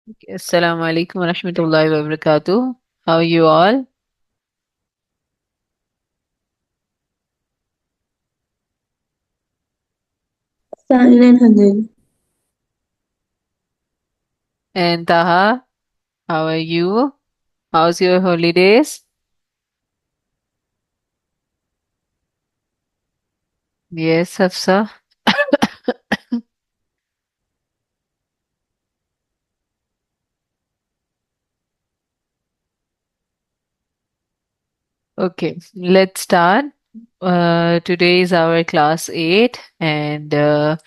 Assalamu alaikum wa rahmatullahi wa barakatuh. How are you all? Fine and Hanil. And Taha, how are you? How's your holidays? Yes, Hafsa. Okay, let's start. Today is our class 8, and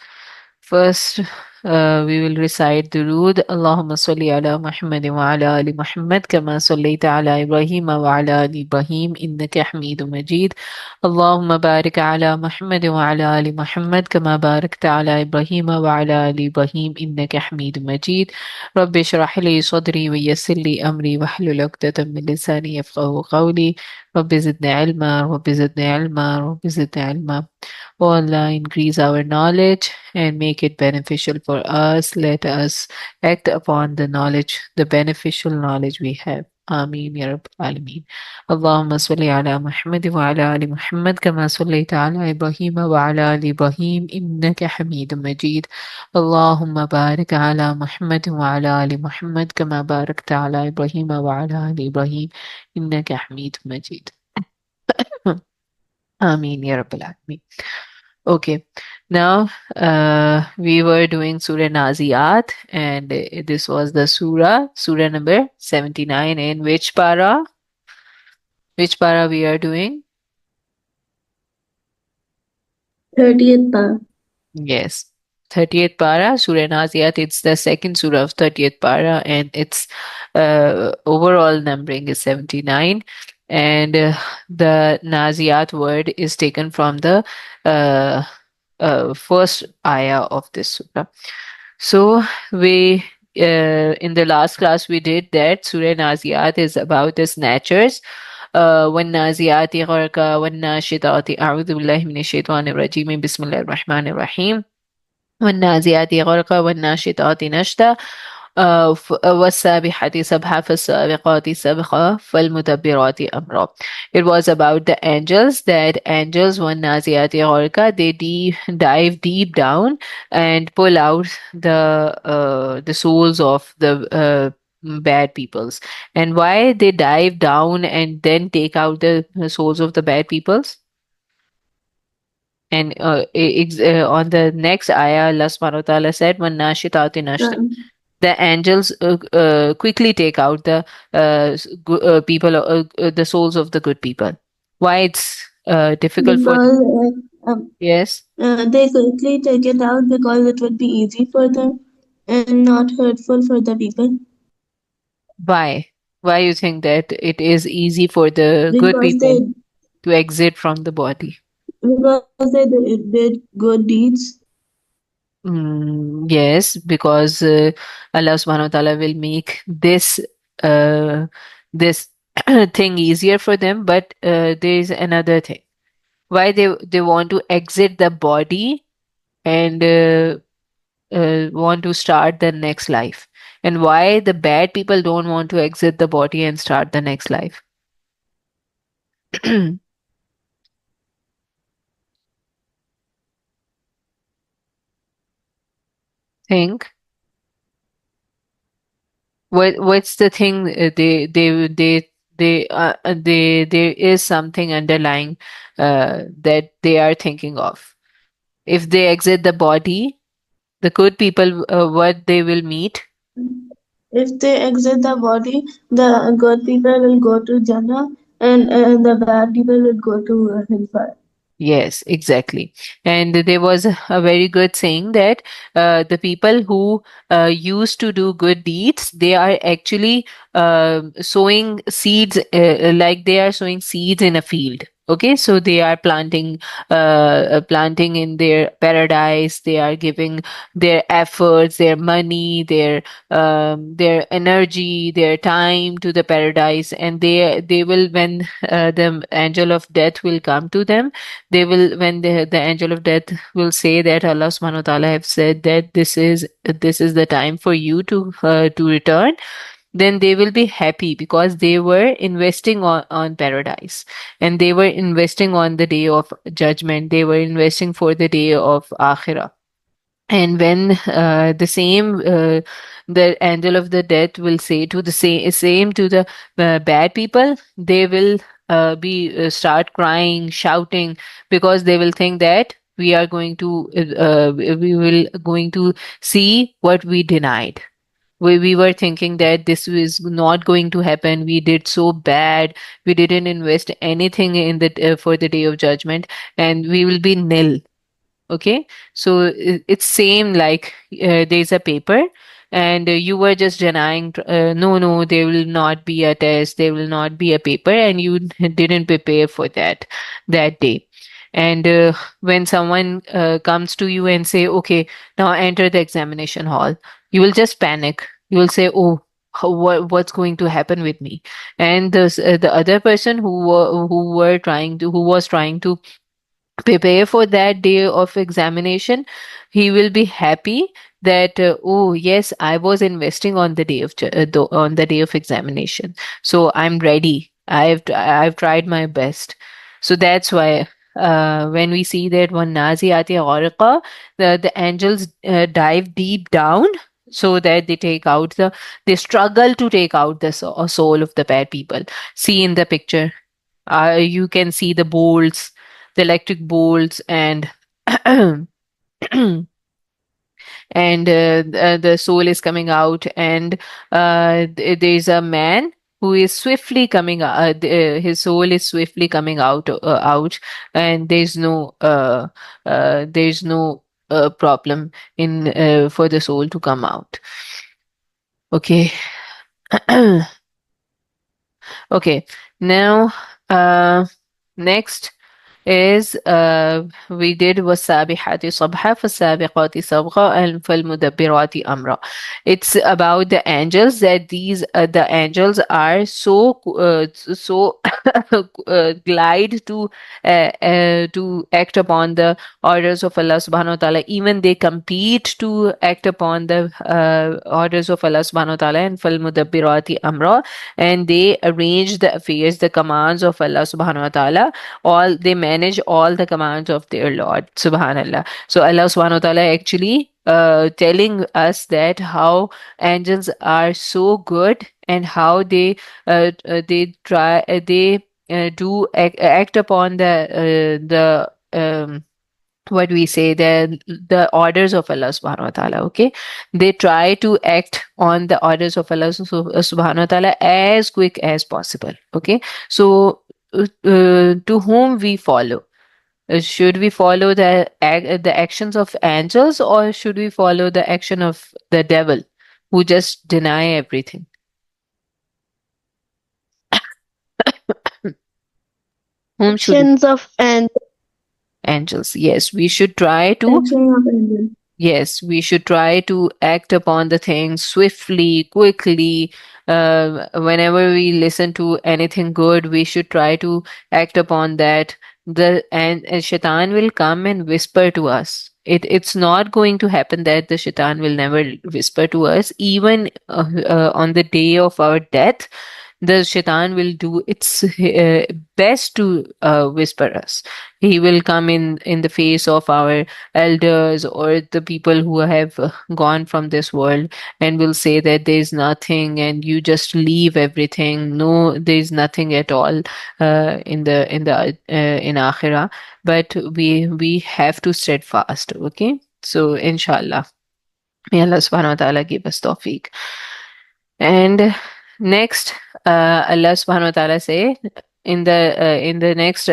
first we will recite Durood. Allahumma salli ala Muhammad wa ala ali Muhammad kama sallaita ala Ibrahim wa ala ali Ibrahim innaka Hamidum Majid. Allahumma barik ala Muhammad wa ala ali Muhammad kama barakta ala Ibrahim wa ala ali Ibrahim innaka Hamidum Majid. Rabbi shrah li sadri wa yassir li amri wahlul 'uqdatam min lisani yafqahu qawli. رب زدنا علما رب زدنا علما رب زدنا علما. Oh Allah, increase our knowledge and make it beneficial for us. Let us act upon the knowledge, the beneficial knowledge we have. آمين يا رب العالمين. اللهم صل على محمد وعلى آل محمد كما صليت على إبراهيم وعلى آل إبراهيم إنك حميد مجيد. اللهم بارك على محمد وعلى آل محمد كما باركت على إبراهيم وعلى آل إبراهيم إنك حميد مجيد. آمين يا رب العالمين. Okay, now we were doing Surah Naziyat, and this was the Surah number 79. In which para? Which para we are doing? 30th part. Yes, 30th para, Surah Naziyat. It's the second surah of 30th para, and its overall numbering is 79. And the Naziyat word is taken from the uh, first ayah of this surah. So we in the last class we did that Surah Naziyat is about the snatchers. والنازعات غرقا والناشطات أعوذ بالله من الشيطان الرجيم بسم الله الرحمن الرحيم والنازعات غرقا والناشطات نشطا والسابحات سبحا فالسابقات سبقا فالمدبرات أمرا. It was about the angels, that angels when Naziati Orka they dive deep down and pull out the souls of the bad peoples. And why they dive down and then take out the souls of the bad peoples? And on the next ayah, Allah subhanahu wa ta'ala said, "When nashitati nashta." Uh, The angels quickly take out the people, the souls of the good people. Why it's difficult for them? because Yes. they quickly take it out because it would be easy for them and not hurtful for the people. Why? Why you think that it is easy for the good Because people to exit from the body? did good deeds. Yes, because Allah subhanahu wa ta'ala will make this thing easier for them, but there is another thing. Why they want to exit the body and want to start the next life, and why the bad people don't want to exit the body and start the next life. Think what's the thing, they there is something underlying that they are thinking of. If they exit the body, the good people, what they will meet. If they exit the body, the good people will go to Jannah and the bad people will go to hellfire. Yes, exactly. And there was a very good saying that the people who used to do good deeds, they are actually sowing seeds, like they are sowing seeds in a field. Okay, so they are planting in their paradise. They are giving their efforts, their money, their energy, their time to the paradise, and they will, when the angel of death will come to them, they will, when the angel of death will say that Allah subhanahu wa ta'ala have said that this is the time for you to return, then they will be happy because they were investing on paradise, and they were investing on the day of judgment. They were investing for the day of akhirah. And when the angel of the death will say to the same to the bad people, they will be start crying, shouting, because they will think that we will going to see what we denied. We were thinking that this was not going to happen. We did so bad. We didn't invest anything in the for the day of judgment, and we will be nil. Okay, so it's same like there's a paper, and you were just denying. No, there will not be a test. There will not be a paper, and you didn't prepare for that day. And when someone comes to you and say, "Okay, now enter the examination hall," you will just panic. You will say, "Oh." What's going to happen with me? And the other person who was trying to prepare for that day of examination, he will be happy that oh yes, I was investing on the day of on the day of examination, so I'm ready. I've tried my best. So that's why when we see that one naziati gharqa, the angels dive deep down, so that they struggle to take out the soul of the bad people. See in the picture, you can see the bolts, the electric bolts, and and the soul is coming out, and there's a man who is swiftly coming out. His soul is swiftly coming out, and there's no problem in for the soul to come out. Okay. Okay. Now, next is we did والسابحات صبحا فالسابقات سبقا and فالمدبرات أمرا. It's about the angels, that the angels are so glide to act upon the orders of Allah subhanahu wa ta'ala. Even they compete to act upon the orders of Allah subhanahu wa ta'ala, and فالمدبرات أمرا, and they arrange the affairs, the commands of Allah subhanahu wa ta'ala. All they manage all the commands of their Lord, subhanallah. So Allah subhanahu wa ta'ala actually telling us that how angels are so good, and how they try do act upon the what we say, the orders of Allah subhanahu wa ta'ala. Okay, they try to act on the orders of Allah subhanahu wa ta'ala as quick as possible. Okay, so to whom we follow? Should we follow the actions of angels, or should we follow the action of the devil, who just deny everything? Whom should Actions of and angels? Yes, we should try to. action of angel. Yes, we should try to act upon the things swiftly, quickly. Whenever we listen to anything good, we should try to act upon that. And Shaitan will come and whisper to us. It's not going to happen that the Shaitan will never whisper to us. Even on the day of our death, the Shaitan will do its best to whisper us. He will come in the face of our elders, or the people who have gone from this world, and will say that there's nothing, and you just leave everything. No, there's nothing at all in akhirah. But we have to steadfast. Okay, so inshallah, may Allah subhanahu wa ta'ala give us tawfiq. And next, Allah subhanahu wa ta'ala say in the next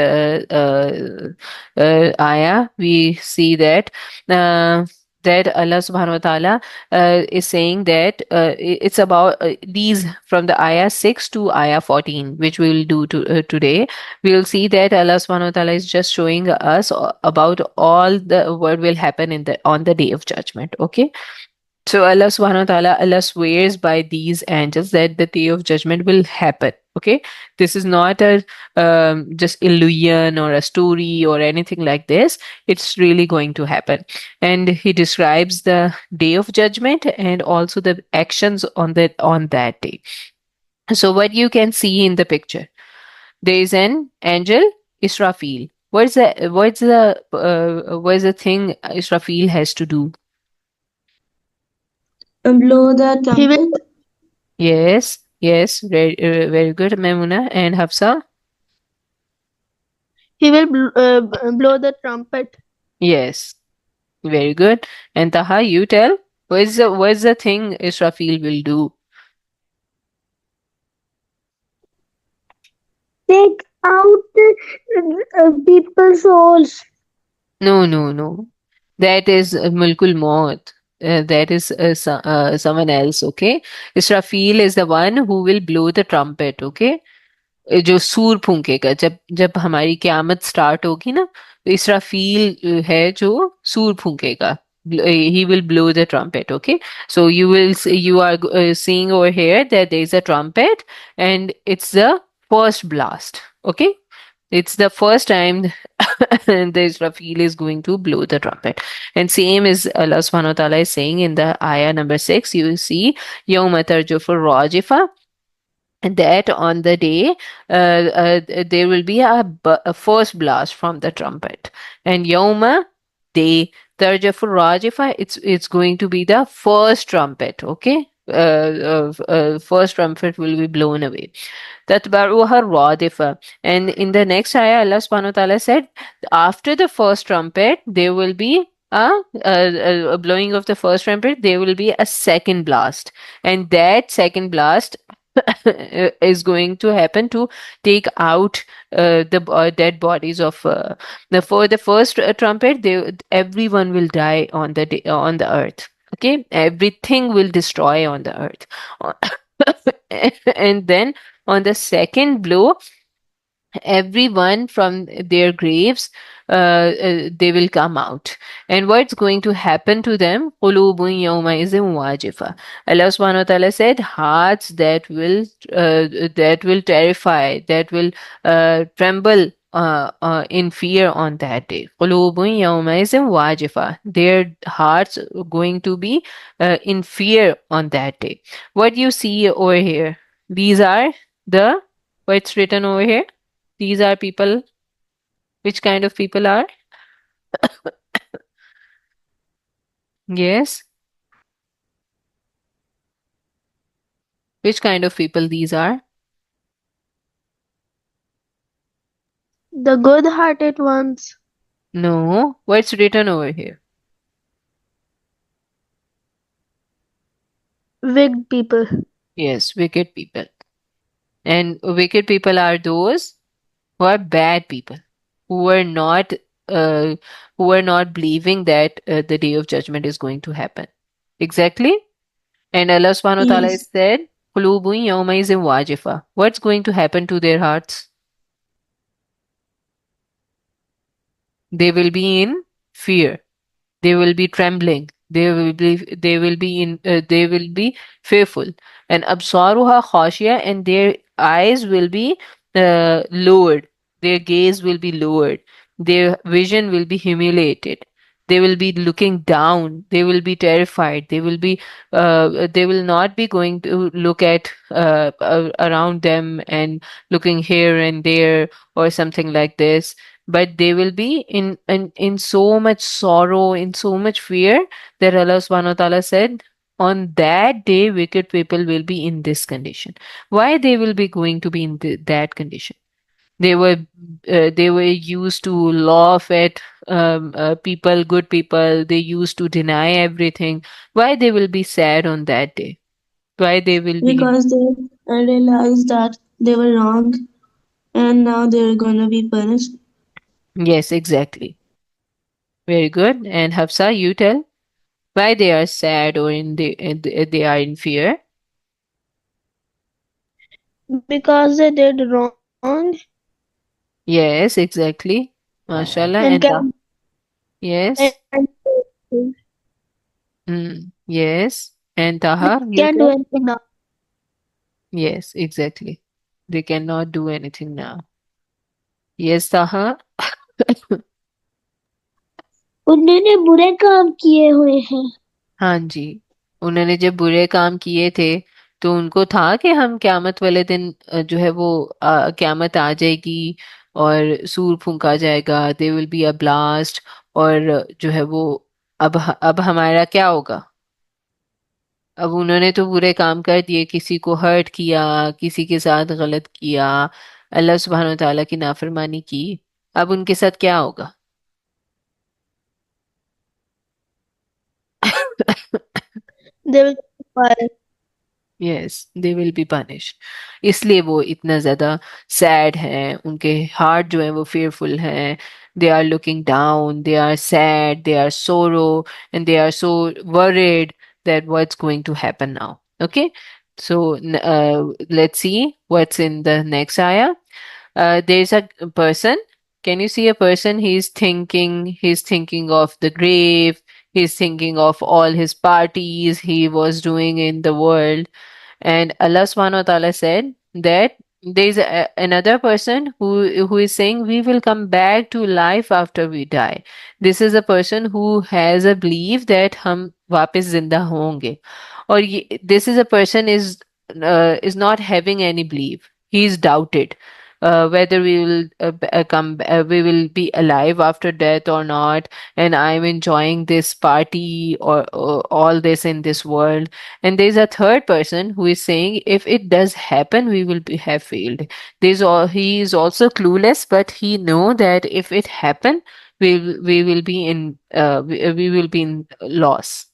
ayah, we see that uh, that Allah subhanahu wa ta'ala is saying that it's about these from the ayah 6 to ayah 14, which we will do today. We will see that Allah subhanahu wa ta'ala is just showing us about all the what will happen in the on the day of judgment. Okay, so Allah subhanahu wa ta'ala, Allah swears by these angels that the day of judgment will happen. Okay. This is not a just illusion or a story or anything like this. It's really going to happen. And he describes the day of judgment and also the actions on that day. So what you can see in the picture, there is an angel, Israfil. What's the thing Israfil has to do? Blow the trumpet. Yes, yes, very good, Memuna and Hafsa. He will blow the trumpet. Yes, very good. And Taha, you tell. What's the thing Israfil will do? Take out people's souls. No, no, no. That is Mulkul Maut. That is someone else. Okay, Israfil is the one who will blow the trumpet. Okay, जो सूर फूंकेगा जब जब हमारी क्यामत start होगी ना, तो इसराफील है जो सूर फूंकेगा. He will blow the trumpet. Okay, so you are seeing over here that there is a trumpet and it's the first blast. Okay, it's the first time the Israfil is going to blow the trumpet. And same as Allah subhanahu wa ta'ala is saying in the ayah number 6, you will see يَوْمَ تَرْجُفُ الرَّاجِفَةُ, and that on the day there will be a first blast from the trumpet. And Yoma, day, Tarjafu Rajifa, it's going to be the first trumpet. Okay, first trumpet will be blown away. Tatbaruha Radifa. And in the next ayah, Allah subhanahu wa ta'ala said, after the first trumpet, there will be a blowing of the first trumpet, there will be a second blast. And that second blast is going to happen to take out the dead bodies of for the first trumpet. Everyone will die on on the earth. Okay, everything will destroy on the earth. And then on the second blow, everyone from their graves they will come out. And what's going to happen to them? Qulubun yawmaizin wajifa. Allah subhanahu wa ta'ala said hearts that will terrify, that will tremble in fear on that day. Qulubun yawmaizin wajifa. Their hearts are going to be in fear on that day. What you see over here, these are the what's written over here. These are people. Which kind of people are? Yes. Which kind of people these are? The good-hearted ones. No. What's written over here? Wicked people. Yes, wicked people. And wicked people are those who are bad people, who are not uh, who are not believing that the day of judgment is going to happen. Exactly. And Allah subhanahu wa ta'ala Yes. has said, Qulubun yawmaizin wajifa. What's going to happen to their hearts? They will be in fear. They will be trembling. They will be fearful. And absaruha khashia, and their eyes will be lowered. Their gaze will be lowered. Their vision will be humiliated. They will be looking down. They will be terrified. They will not be going to look at around them and looking here and there or something like this, but they will be in so much sorrow, in so much fear, that Allah subhanahu wa ta'ala said, on that day wicked people will be in this condition. Why they will be going to be in that condition? They were used to laugh at people, good people. They used to deny everything. Why they will be sad on that day? Why they will be? Because they realized that they were wrong and now they're gonna be punished. Yes, exactly. Very good. And Hafsa, you tell. Why they are sad or they are in fear? because they did wrong Yes, exactly. MashaAllah. and And can yes. and Yes. And they Taha, you can't do said? anything now. Yes, exactly. They cannot do anything now. Yes, Taha. उन्होंने बुरे काम किए हुए हैं. हाँ जी, उन्होंने जब बुरे काम किए थे तो उनको था कि हम क्यामत वाले दिन जो है वो क्यामत आ जाएगी और सूर फूंका जाएगा, they will be a blast. और जो है वो अब हमारा क्या होगा? अब उन्होंने तो बुरे काम कर दिए, किसी को हर्ट किया, किसी के साथ गलत किया, अल्लाह सुब्हान व तआला की नाफरमानी की। अब उनके साथ क्या होगा? They will fire. Yes, they will be punished. इसलिए वो इतना ज्यादा सैड हैं, उनके हार्ट जो है वो fearful हैं। They are looking down, they are sad, they are sorrow, and they are so worried that what's going to happen now. Okay, so let's see what's in the next ayah. There's a person. Can you see a person? He's thinking of the grave. He's thinking of all his parties he was doing in the world. And Allah subhanahu wa ta'ala said that there is another person who is saying we will come back to life after we die. This is a person who has a belief that हम वापस जिंदा होंगे. और this is a person is not having any belief. He is doubted whether we will be alive after death or not. And I'm enjoying this party or all this in this world. And there's a third person who is saying, if it does happen, we will have failed. He is also clueless, but he know that if it happen, we will be in we will be in loss.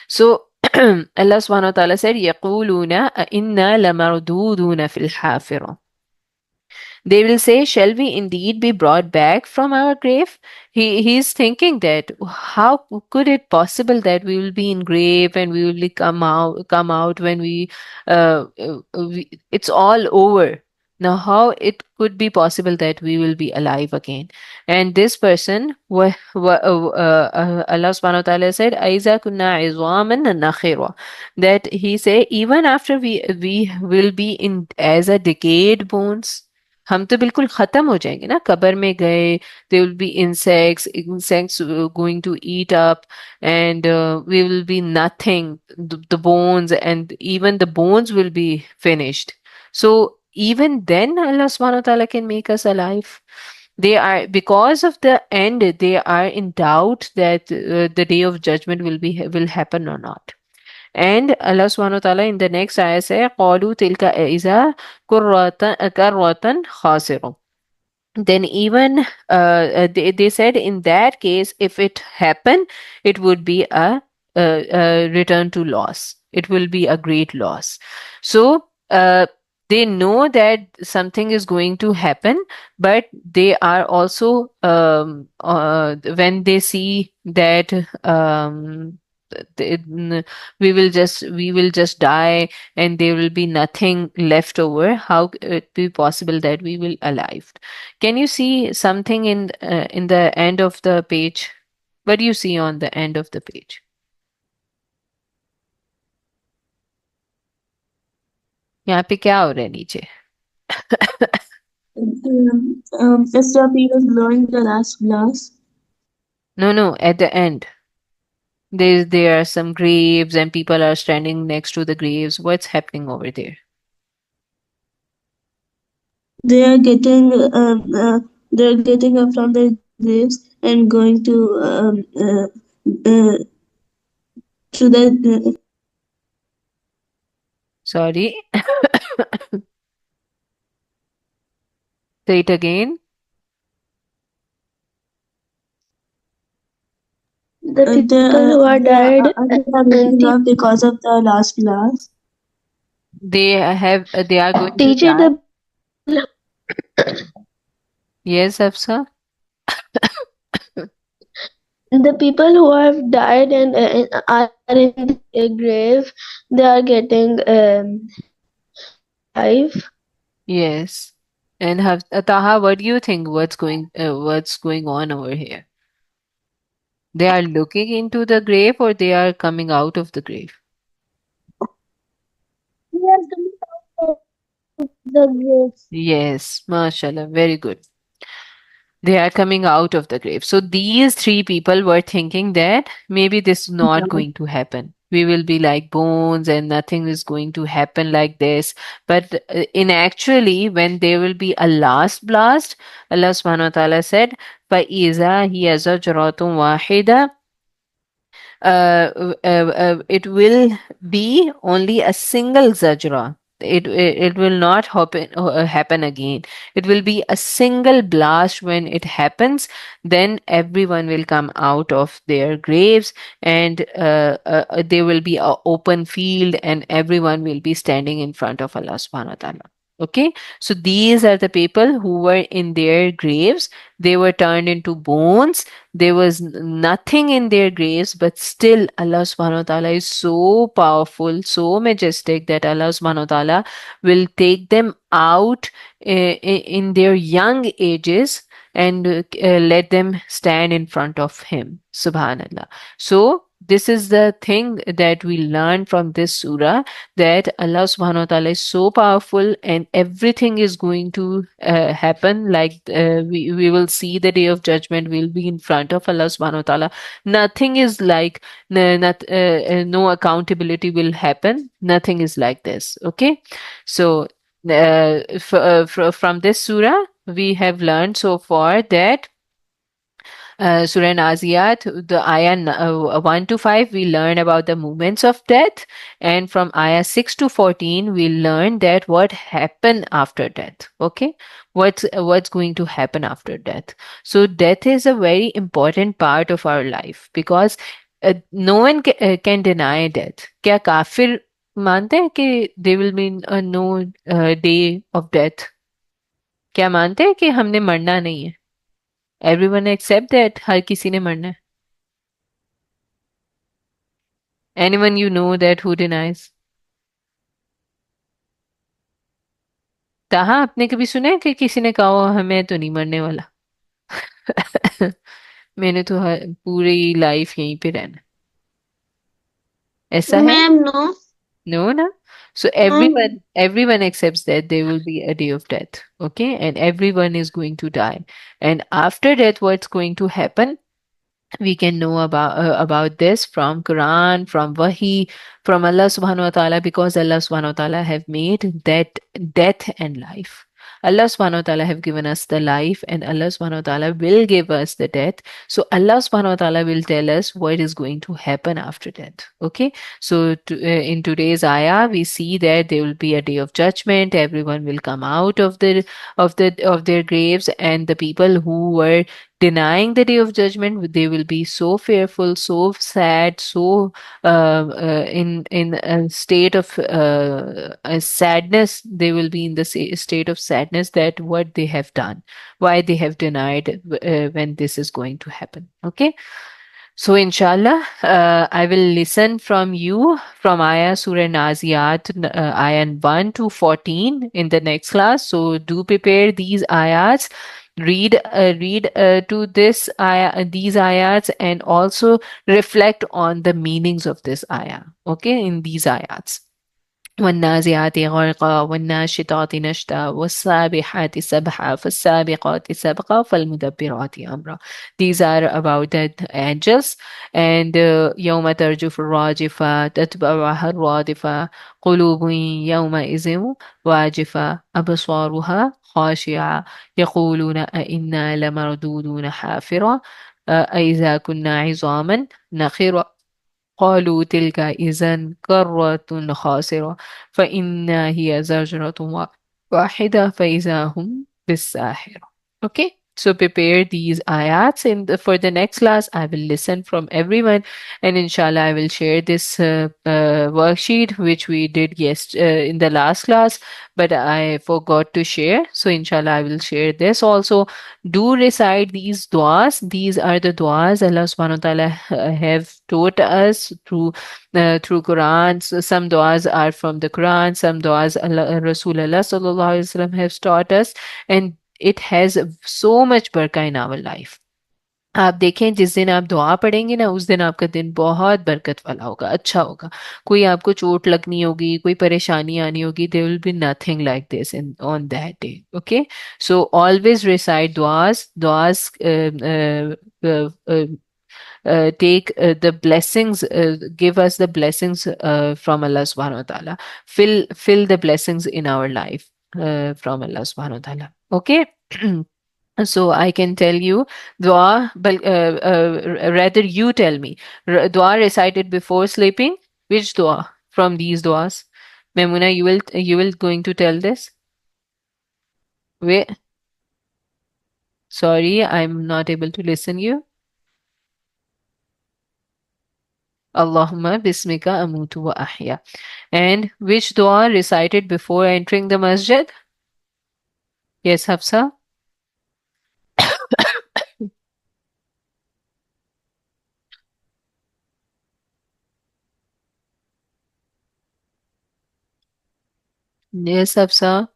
So Allah subhanahu wa ta'ala said, يقولون أئنا لمردودون في الحافرة. They will say, shall we indeed be brought back from our grave? He's thinking that how could it possible that we will be in grave and we will come out when it's all over. Now how it could be possible that we will be alive again? And this person, Allah subhanahu wa ta'ala said, Aiza kunna izwaman nakhira. That he say, even after we will be in as a decayed bones, हम तो बिल्कुल खत्म हो जाएंगे ना, कब्र में गए, there will be insects going to eat up, and we will be nothing, the bones, and even the bones will be finished. So even then Allah subhanahu wa ta'ala can make us alive. They are, because of the end, they are in doubt that the day of judgment will happen or not. And Allah subhanahu wa ta'ala in the next ayah say, قَالُوا تِلْكَ إِذَا كَرَّةً خَاسِرٌ. Then even they said in that case, if it happened, it would be a return to loss. It will be a great loss. So they know that something is going to happen, but they are also when they see that th- we will just die and there will be nothing left over, how it be possible that we will alive? Can you see something in the end of the page? What do you see on the end of the page? यहाँ पे क्या हो रहा है नीचे? Israfil is blowing the last blast. No, no, at the end. There are some graves and people are standing next to the graves. What's happening over there? They are getting they're getting up from their graves and going to the Sorry. Say it again. the people who are died they are getting up because of the last blast. They are going to Teacher, die. the Yes, Afsa. The people who have died and are in the grave, they are getting alive. Yes. And have Taha, what do you think? What's going on over here? They are looking into the grave or they are coming out of the grave? They are coming out of the graves. Yes, mashallah, very good. They are coming out of the grave. So these three people were thinking that maybe this is not going to happen. We will be like bones and nothing is going to happen like this. But in actually, when there will be a last blast, Allah subhanahu wa ta'ala said, فَإِذَا هِيَ زَجْرَةٌ وَاحِدَةٌ, it will be only a single zajra. It will not happen again. It will be a single blast when it happens. Then everyone will come out of their graves, and there will be an open field, and everyone will be standing in front of Allah subhanahu wa ta'ala. Okay, so these are the people who were in their graves. They were turned into bones. There was nothing in their graves, but still Allah subhanahu wa ta'ala is so powerful, so majestic that Allah subhanahu wa ta'ala will take them out in their young ages and let them stand in front of Him. Subhanallah. So, this is the thing that we learn from this surah, that Allah subhanahu wa ta'ala is so powerful and everything is going to happen. Like we will see the day of judgment, we'll be in front of Allah subhanahu wa ta'ala. Nothing is like, no accountability will happen. Nothing is like this. Okay. So, from this surah, we have learned so far that Surah Naziyat, the ayah 1 to 5, we learn about the moments of death. And from ayah 6 to 14, we learn that what happened after death. Okay? What's going to happen after death. So death is a very important part of our life because no one can deny death. क्या काफिर मानते हैं कि there will be no day of death? क्या मानते हैं कि हमने मरना नहीं है? Everyone accept that हर किसी ने मरना है. Anyone you know that who denies? ताहा, आपने कभी सुना है कि किसी ने कहा हो हमें तो नहीं मरने वाला? मैंने तो पूरी लाइफ यहीं पे रहना. ऐसा है? Ma'am, no. No, na? So No. everyone accepts that there will be a day of death. Okay, and everyone is going to die. And after death, what's going to happen? We can know about this from Quran, from Wahi, from Allah subhanahu wa ta'ala, because Allah subhanahu wa ta'ala have made that death and life. Allah subhanahu wa ta'ala have given us the life and Allah subhanahu wa ta'ala will give us the death. So Allah subhanahu wa ta'ala will tell us what is going to happen after death. Okay. So in today's ayah, we see that there will be a day of judgment. Everyone will come out of their graves, and the people who were denying the day of judgment, they will be so fearful, so sad, so in a state of a sadness. They will be in the state of sadness that what they have done, why they have denied when this is going to happen. Okay. So, inshallah, I will listen from you from Ayah Surah Naziyat, Ayah 1 to 14 in the next class. So, do prepare these ayats. Read to this ayah, these ayats, and also reflect on the meanings of this ayah. Okay, in these ayats. والنازعات غرقا والناشطات نشطا والسابحات سبحا فالسابقات سبقا فالمدبرات أمرا. These are about the angels. And يوم ترجف الراجفة تتبعها الرادفة قلوب يومئذ واجفة أبصارها خاشعة يقولون أئنا لمردودون حافرة أئذا كنا عظاما نخرة قالوا تلك إذا كرة خاسرة فإنها هي زجرة واحدة فإذا هم بالساحرة. Okay. So prepare these ayats for the next class. I will listen from everyone, and inshallah I will share this worksheet which we did in the last class, but I forgot to share. So inshallah I will share this also. Do recite these du'as. These are the du'as Allah subhanahu wa ta'ala have taught us through Quran. So some du'as are from the Quran, some du'as Rasulullah sallallahu alaihi wasallam has taught us, and it has so much barakah in our life. आप देखें जिस दिन आप दुआ पढ़ेंगे ना उस दिन आपका दिन बहुत बरकत वाला होगा, अच्छा होगा। कोई आपको चोट लगनी होगी, कोई परेशानी आनी होगी, there will be nothing like this in on that day. Okay, so always recite दुआस दुआस take the blessings, give us the blessings from Allah subhanahu wa ta'ala. Fill the blessings in our life from Allah subhanahu wa ta'ala. Okay. So I can tell you dua, but rather you tell me. Dua recited before sleeping. Which dua from these duas? Memuna, you will going to tell this? Wait, sorry, I'm not able to listen you. Allahumma bismika amutu wa ahya. And which dua recited before entering the masjid? Yes, Hafsa? Yes, Hafsa?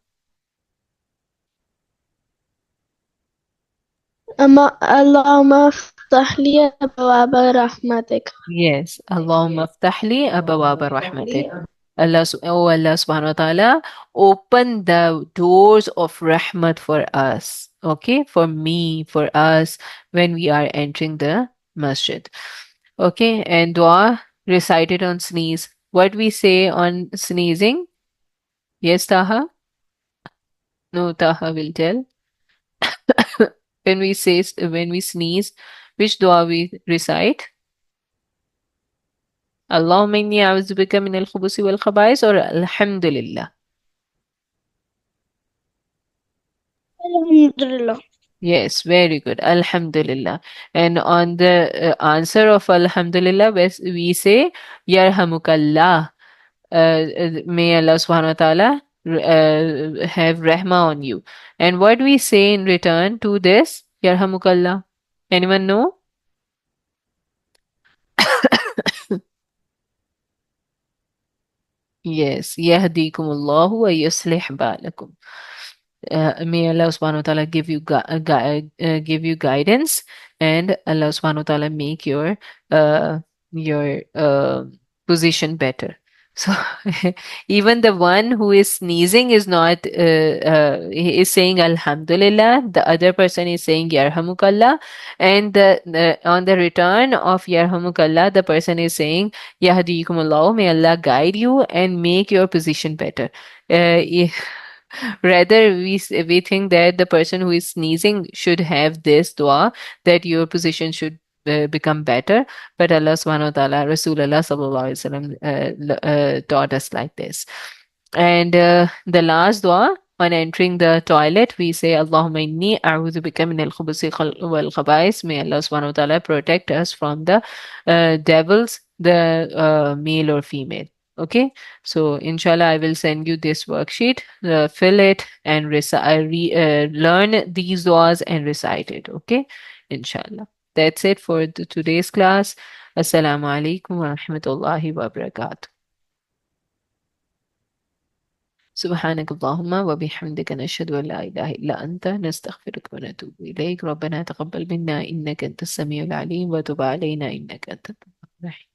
اللهم افتح لي أبواب رحمتك. Yes. Allahumma aftahli abawaba rahmatik. Oh Allah subhanahu wa ta'ala, open the doors of rahmat for us. Okay, for me, for us, when we are entering the masjid. Okay, and dua recited on sneeze. What we say on sneezing? Yes, Taha? No, Taha will tell. When we sneeze, which dua we recite? اللهم إني أعوذ بك من الخبث والخبائث or الحمد لله. الحمد لله. Yes, very good. Alhamdulillah. And on the answer of Alhamdulillah, we say Yarhamukallah. May Allah subhanahu wa ta'ala have rahma on you. And what we say in return to this, Yarhamukallah? Anyone know? Yes, Yahdikumullahu wa yuslih balakum. May Allah subhanahu wa ta'ala give you guidance, and Allah subhanahu wa ta'ala make your position better. So even the one who is sneezing is not he is saying Alhamdulillah, the other person is saying Yarhamukallah, and on the return of Yarhamukallah, the person is saying Yahdikumullah, may Allah guide you and make your position better. Uh, Rather, we think that the person who is sneezing should have this dua, that your position should become better. But Allah subhanahu wa ta'ala, Rasulullah sallallahu alaihi wasallam taught us like this. And the last dua, on entering the toilet, we say, Allahumma inni a'udhu bika min al-khubusi wal khabais. May Allah subhanahu wa ta'ala protect us from the devils, the male or female. Okay, so inshallah, I will send you this worksheet, fill it, and learn these duas and recite it. Okay, inshallah. That's it for today's class. Assalamu alaikum wa rahmatullahi wa barakatuh. سبحانك اللهم وبحمدك نشهد أن لا إله إلا أنت نستغفرك ونتوب إليك ربنا تقبل منا إنك أنت السميع العليم وتب علينا إنك أنت التواب الرحيم